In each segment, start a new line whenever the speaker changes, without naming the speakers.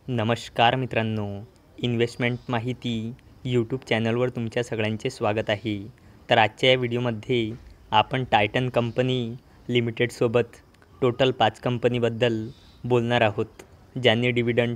नमस्कार मित्रांनो, इन्व्हेस्टमेंट माहिती यूट्यूब चॅनलवर तुमच्या सगळ्यांचे स्वागत आहे. तर आजच्या या व्हिडिओमध्ये आपण टायटन कंपनी लिमिटेडसोबत टोटल 5 कंपनीबद्दल बोलणार आहोत, ज्यांनी डिव्हिडंड,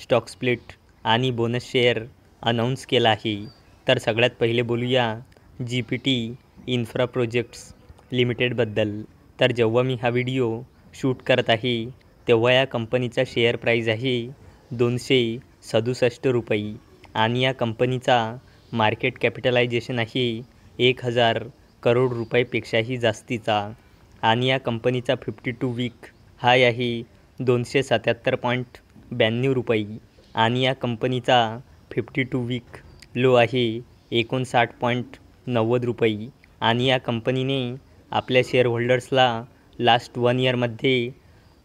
स्टॉक स्प्लिट आणि बोनस शेअर अनाऊन्स केला आहे. तर सगळ्यात पहिले बोलूया GPT इन्फ्रा प्रोजेक्ट्स लिमिटेडबद्दल. तर जेव्हा मी हा व्हिडिओ शूट करत आहे तेव्हा या कंपनीचा शेअर प्राईज आहे ₹267 आणि या कंपनीचा मार्केट कॅपिटलायझेशन आहे 1,000 करोड रुपयापेक्षाही जास्तीचा आणि या कंपनीचा 52 वीक हाय आहे ₹277.92 आणि या कंपनीचा 52 वीक लो आहे ₹59.90 आणि या कंपनीने आपल्या शेअरहोल्डर्सला लास्ट 1 इयरमध्ये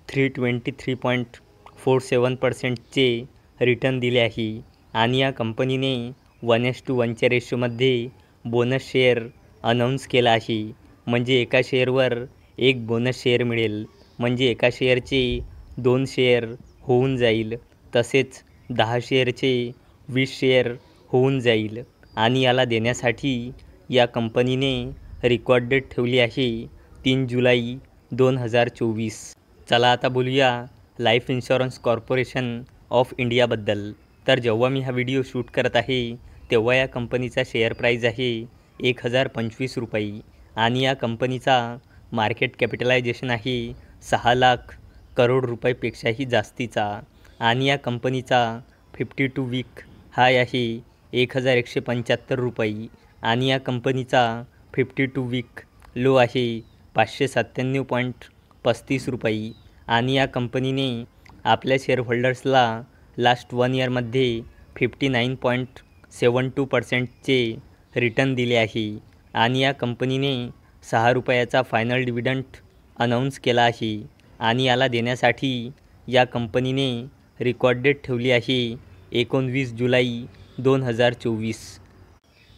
323.47%चे रिटर्न दिले आहे आणि या कंपनीने 1:1च्या रेशोमध्ये बोनस शेअर अनाऊन्स केला आहे. म्हणजे एका शेअरवर एक बोनस शेअर मिळेल, म्हणजे एका शेअरचे 2 शेअर होऊन जाईल, तसेच 10 शेअरचे 20 शेअर होऊन जाईल आणि याला देण्यासाठी या कंपनीने रेकॉर्ड डेट ठेवली आहे 3 जुलै 2024. चला आता बोलूया लाईफ इन्शुरन्स कॉर्पोरेशन ऑफ इंडियाबद्दल. तर जेव्हा मी हा व्हिडिओ शूट करत आहे तेव्हा या कंपनीचा शेअर प्राईज आहे ₹1,025 आणि या कंपनीचा मार्केट कॅपिटलायझेशन आहे 6 लाख करोड रुपयापेक्षाही जास्तीचा आणि या कंपनीचा 52 वीक हाय आहे ₹1,175 आणि या कंपनीचा 52 वीक लो आहे ₹597.35 आणि या कंपनीने आपल्या शेअरहोल्डर्सला लास्ट 1 इयरमध्ये 59.72%चे रिटर्न दिले आहे आणि या कंपनीने ₹6चा फायनल डिव्हिडंड अनाऊन्स केला आहे आणि याला देण्यासाठी या कंपनीने रेकॉर्ड डेट ठेवली आहे 19 जुलै 2024.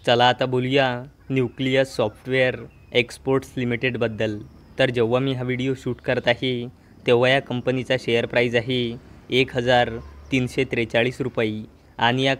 चला आता बोलूया न्यूक्लियस सॉफ्टवेअर एक्सपोर्ट्स लिमिटेडबद्दल. तर जेव्हा मी हा व्हिडिओ शूट करत आहे तेव्हा या कंपनीचा शेअर प्राईज आहे ₹1,343 आणि या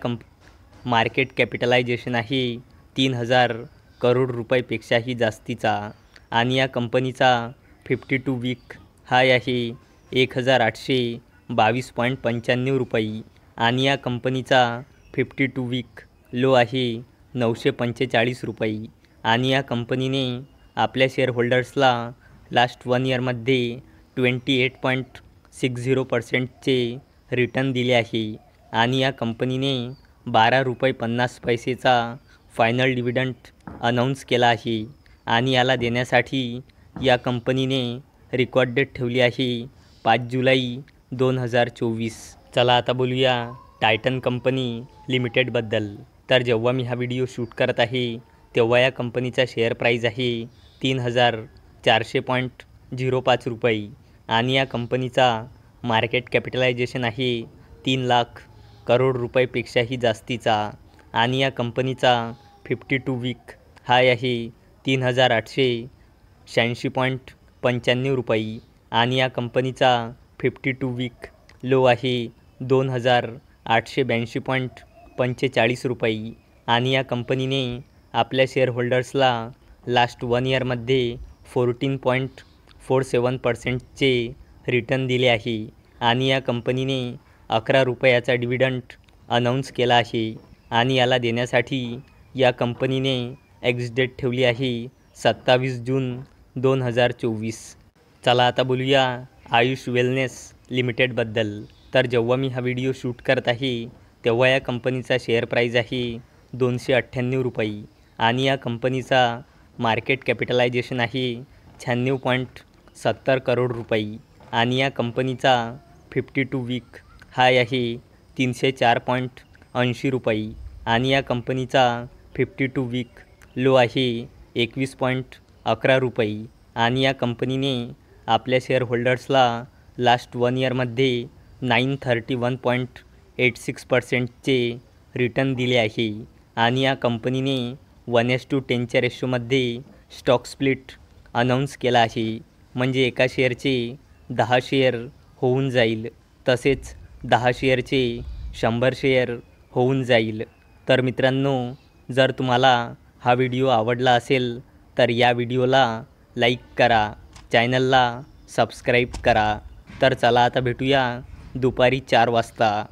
मार्केट कॅपिटलायझेशन आहे 3,000 करोड रुपयापेक्षाही जास्तीचा आणि या कंपनीचा 52 वीक हाय आहे ₹1,822.95 आणि या कंपनीचा 52 वीक लो आहे ₹945 आणि या कंपनीने आपल्या शेअरहोल्डर्सला लास्ट 1 इयरमध्ये 28.60%चे रिटर्न दिले आहे आणि या कंपनीने ₹12.50चा फायनल डिव्हिडंड अनाऊन्स केला आहे आणि याला देण्यासाठी या कंपनीने रेकॉर्ड डेट ठेवली आहे 5 जुलै 2024. चला आता बोलूया टायटन कंपनी लिमिटेडबद्दल. तर जेव्हा मी हा व्हिडिओ शूट करत आहे तेव्हा या कंपनीचा शेअर प्राईज आहे ₹3,400.05 आणि या कंपनीचा मार्केट कॅपिटलायझेशन आहे 3 लाख करोड रुपयापेक्षाही जास्तीचा आणि या कंपनीचा 52 वीक हाय आहे ₹3,886.95 आणि या कंपनीचा 52 वीक लो आहे ₹2,882.45 आणि या कंपनीने आपल्या शेअरहोल्डर्सला लास्ट 1 इयरमध्ये 14.47%चे रिटर्न दिले आहे आणि या कंपनीने ₹11चा डिव्हिडंड अनाऊन्स केला आहे आणि याला देण्यासाठी या कंपनीने एक्स डेट ठेवली आहे 27 जून 2024. चला आता बोलूया आयुष वेलनेस लिमिटेडबद्दल. तर जेव्हा मी हा व्हिडिओ शूट करत आहे तेव्हा या कंपनीचा शेअर प्राईज आहे ₹298 आणि या कंपनीचा मार्केट कॅपिटलायझेशन आहे 96.70 करोड रुपये आणि या कंपनीचा 52 वीक हाय आहे ₹304.80 आणि या कंपनीचा 52 वीक लो आहे ₹21.11 आणि या कंपनीने आपल्या शेअरहोल्डर्सला लास्ट 1 इयरमध्ये 931.86%चे रिटर्न दिले आहे आणि या कंपनीने 1:10च्या रेशोमध्ये स्टॉक स्प्लिट अनाऊन्स केला आहे, म्हणजे एका शेअरचे 10 शेअर होऊन जाईल, तसेच 10 शेअरचे 100 शेअर होऊन जाईल. तर मित्रांनो, जर तुम्हाला हा व्हिडिओ आवडला असेल तर या व्हिडिओला लाईक करा, चॅनलला सबस्क्राईब करा. तर चला आता भेटूया दुपारी 4 वाजता.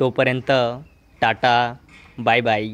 तोपर्यंत टाटा, बाय बाय.